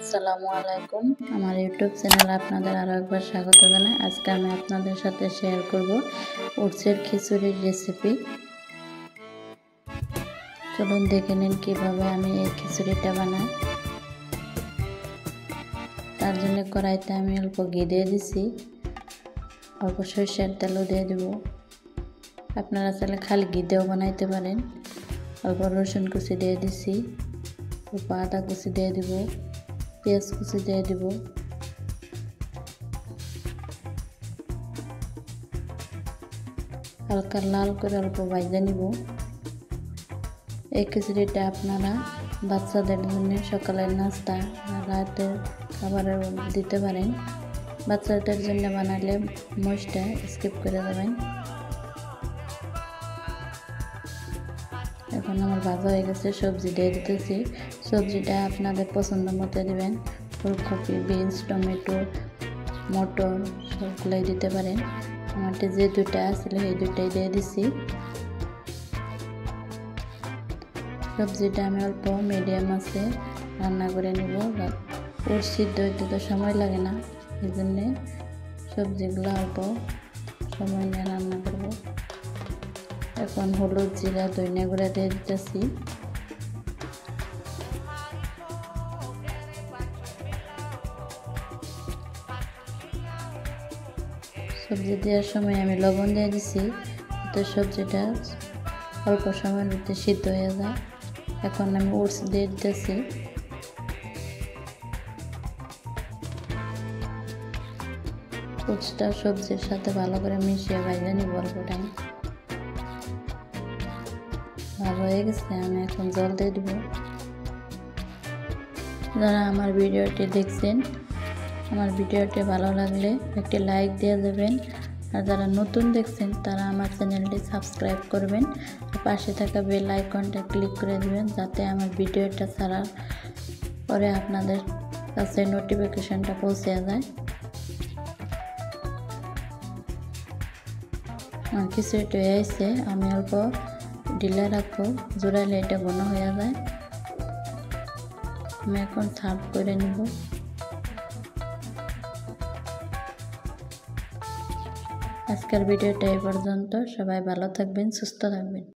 আসসালামু আলাইকুম। আমার ইউটিউব চ্যানেলে আপনাদের আরও একবার স্বাগত জানাই। আজকে আমি আপনাদের সাথে শেয়ার করব ওটসের খিচুড়ির রেসিপি। চলুন দেখে নিন কীভাবে আমি এই খিচুড়িটা বানাই। তার জন্য কড়াইতে আমি অল্প ঘি দিয়ে দিছি, অল্প সরষের তেলও দিয়ে দেব। আপনারা চাইলে খালি ঘি দিয়েও বানাইতে পারেন। অল্প রসুন কুচি দিয়ে দিছি, অল্প আদা কুচি দিয়ে দেব, পেঁয়াজ কুচি দিয়ে দেব। হালকা লাল করে অল্প ভাজে নিব। এই খিচুড়িটা আপনারা বাচ্চাদের জন্য সকালের নাস্তা রাতের খাবারের দিতে পারেন। বাচ্চাদের জন্য বানালে মরিচটা স্কিপ করে দেবেন। এখন আমার ভাজা হয়ে গেছে, সবজি দিয়ে দিতেছি। সবজিটা আপনাদের পছন্দ মতো দেবেন। ফুলকপি, বিনস, টমেটো, মটর সবগুলাই দিতে পারেন। আমারটা যে দুটা আসলে এই দুটাই দিয়ে দিছি। সবজিটা আমি অল্প মিডিয়াম আছে রান্না করে নিব। ওর সিদ্ধ হইতে তো সময় লাগে না, এই জন্যে সবজিগুলো অল্প সময় নিয়ে রান্না করব। এখন হলুদ, জিরা, ধনিয়া গুঁড়া দিয়ে দিতেছি। সবজি দেওয়ার সময় আমি লবণ দিয়ে দিছি, তো সবজিটা অল্প সময়ের মধ্যে সিদ্ধ হয়ে যায়। এখন আমি ওটস দিয়ে দিতেছি। ওটসটা সবজির সাথে ভালো করে মিশিয়ে ভাজে নিব অল্প টাইম। ভালো হয়ে গেছে, আমি এখন জল দিয়ে দেব। যারা আমার ভিডিওটি দেখছেন, আমার ভিডিওটি ভালো লাগলে একটি লাইক দিয়ে দেবেন। আর যারা নতুন দেখছেন তারা আমার চ্যানেলটি সাবস্ক্রাইব করবেন। পাশে থাকা বেল আইকনটা ক্লিক করে দেবেন, যাতে আমার ভিডিওটা ছাড়ার পরে আপনাদের কাছে নোটিফিকেশনটা পৌঁছে যায়। আমার খিচুড়িটা হয়ে আসছে, আমি অল্প ঢিলা রাখবো, জোড়াইলে এটা ঘন হয়ে যায়। আমি এখন সার্ভ করে নিব। আজকের ভিডিওটা এই পর্যন্ত। সবাই ভালো থাকবেন, সুস্থ থাকবেন।